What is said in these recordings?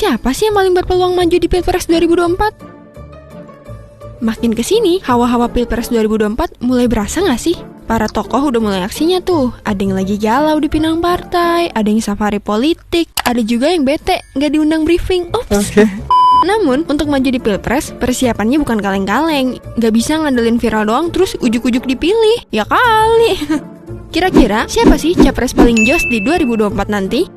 siapa sih yang paling berpeluang maju di Pilpres 2024? Makin kesini, hawa-hawa Pilpres 2024 mulai berasa nggak sih? Para tokoh udah mulai aksinya tuh. Ada yang lagi galau di pinang partai, ada yang safari politik, ada juga yang bete nggak diundang briefing. Ups. Namun, untuk maju di Pilpres, persiapannya bukan kaleng-kaleng. Nggak bisa ngandelin viral doang terus ujuk-ujuk dipilih. Ya kali. Kira-kira siapa sih capres paling jos di 2024 nanti?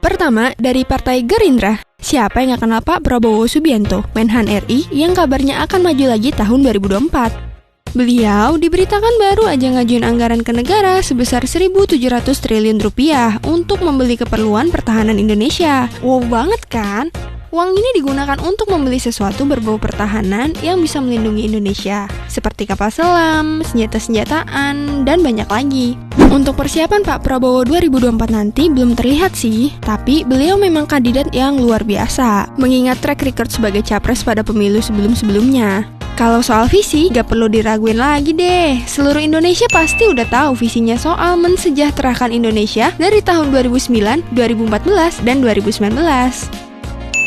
Pertama, dari Partai Gerindra. Siapa yang gak kenal Pak Prabowo Subianto, Menhan RI, yang kabarnya akan maju lagi tahun 2024. Beliau diberitakan baru aja ngajuin anggaran ke negara sebesar 1.700 triliun rupiah untuk membeli keperluan pertahanan Indonesia. Wow banget kan? Uang ini digunakan untuk membeli sesuatu berbau pertahanan yang bisa melindungi Indonesia, seperti kapal selam, senjata-senjataan, dan banyak lagi. Untuk persiapan Pak Prabowo 2024 nanti belum terlihat sih, tapi beliau memang kandidat yang luar biasa, mengingat track record sebagai capres pada pemilu sebelum-sebelumnya. Kalau soal visi, gak perlu diraguin lagi deh. Seluruh Indonesia pasti udah tahu visinya soal mensejahterakan Indonesia dari tahun 2009, 2014, dan 2019.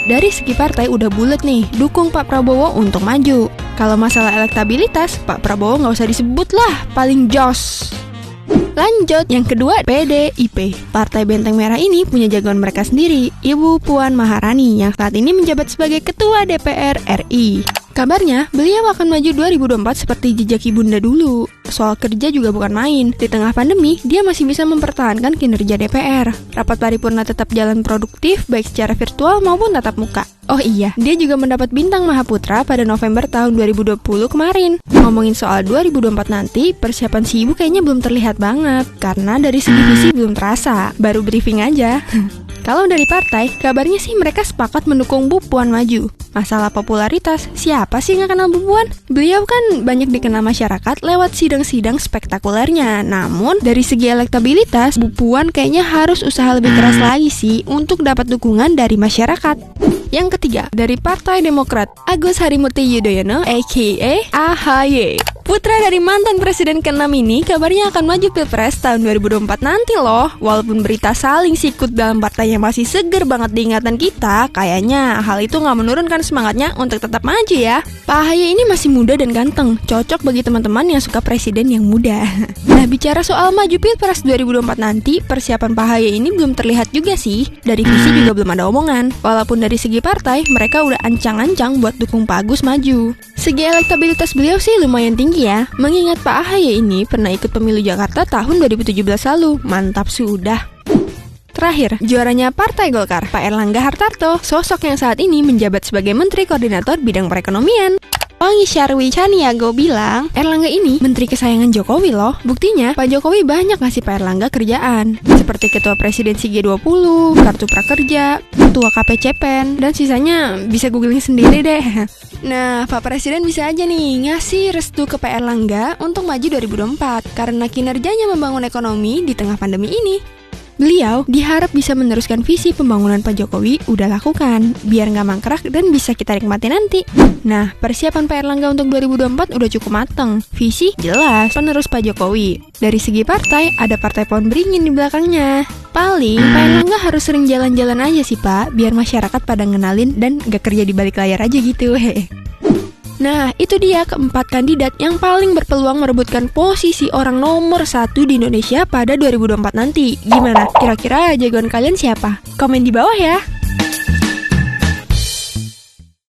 Dari segi partai udah bulet nih, dukung Pak Prabowo untuk maju. Kalau masalah elektabilitas, Pak Prabowo nggak usah disebut lah, paling jos. Lanjut, yang kedua PDIP. Partai Benteng Merah ini punya jagoan mereka sendiri, Ibu Puan Maharani, yang saat ini menjabat sebagai Ketua DPR RI. Kabarnya, beliau akan maju 2024 seperti jejak ibunda dulu. Soal kerja juga bukan main. Di tengah pandemi, dia masih bisa mempertahankan kinerja DPR. Rapat paripurna tetap jalan produktif, baik secara virtual maupun tatap muka. Oh iya, dia juga mendapat bintang Mahaputra pada November tahun 2020 kemarin. Ngomongin soal 2024 nanti, persiapan si ibu kayaknya belum terlihat banget. Karena dari segi visi belum terasa, baru briefing aja. Kalau dari partai, kabarnya sih mereka sepakat mendukung Bu Puan maju. Masalah popularitas, siapa sih nggak kenal Bu Puan? Beliau kan banyak dikenal masyarakat lewat sidang-sidang spektakulernya. Namun, dari segi elektabilitas, Bu Puan kayaknya harus usaha lebih keras lagi sih untuk dapat dukungan dari masyarakat. Yang ketiga, dari Partai Demokrat, Agus Harimurti Yudhoyono, a.k.a. AHY. Putra dari mantan presiden ke-6 ini kabarnya akan maju Pilpres tahun 2024 nanti loh. Walaupun berita saling sikut dalam partai yang masih seger banget di ingatan kita, kayaknya hal itu nggak menurunkan semangatnya untuk tetap maju ya. Pak AHY ini masih muda dan ganteng, cocok bagi teman-teman yang suka presiden yang muda. Nah, bicara soal maju Pilpres 2024 nanti, persiapan Pak AHY ini belum terlihat juga sih. Dari visi juga belum ada omongan. Walaupun dari segi partai, mereka udah ancang-ancang buat dukung Pak Agus maju. Segi elektabilitas beliau sih lumayan tinggi ya, mengingat Pak AHY ini pernah ikut pemilu Jakarta tahun 2017 lalu. Mantap sudah. Terakhir, juaranya Partai Golkar, Pak Erlangga Hartarto, sosok yang saat ini menjabat sebagai Menteri Koordinator Bidang Perekonomian. Wangi Syarwi Caniago bilang, Erlangga ini menteri kesayangan Jokowi loh. Buktinya, Pak Jokowi banyak ngasih Pak Erlangga kerjaan, seperti Ketua Presidensi G20, Kartu Prakerja, Ketua KPCPEN, dan sisanya bisa googling sendiri deh. Nah, Pak Presiden bisa aja nih ngasih restu ke Pak Erlangga untuk maju 2024 karena kinerjanya membangun ekonomi di tengah pandemi ini. Beliau diharap bisa meneruskan visi pembangunan Pak Jokowi udah lakukan, biar nggak mangkrak dan bisa kita nikmati nanti. Nah, persiapan Pak Erlangga untuk 2024 udah cukup mateng. Visi jelas, penerus Pak Jokowi. Dari segi partai, ada partai pohon beringin di belakangnya. Paling, Pak Erlangga harus sering jalan-jalan aja sih Pak, biar masyarakat pada ngenalin dan gak kerja di balik layar aja gitu. Nah, itu dia keempat kandidat yang paling berpeluang merebutkan posisi orang nomor 1 di Indonesia pada 2024 nanti. Gimana? Kira-kira jagoan kalian siapa? Komen di bawah ya!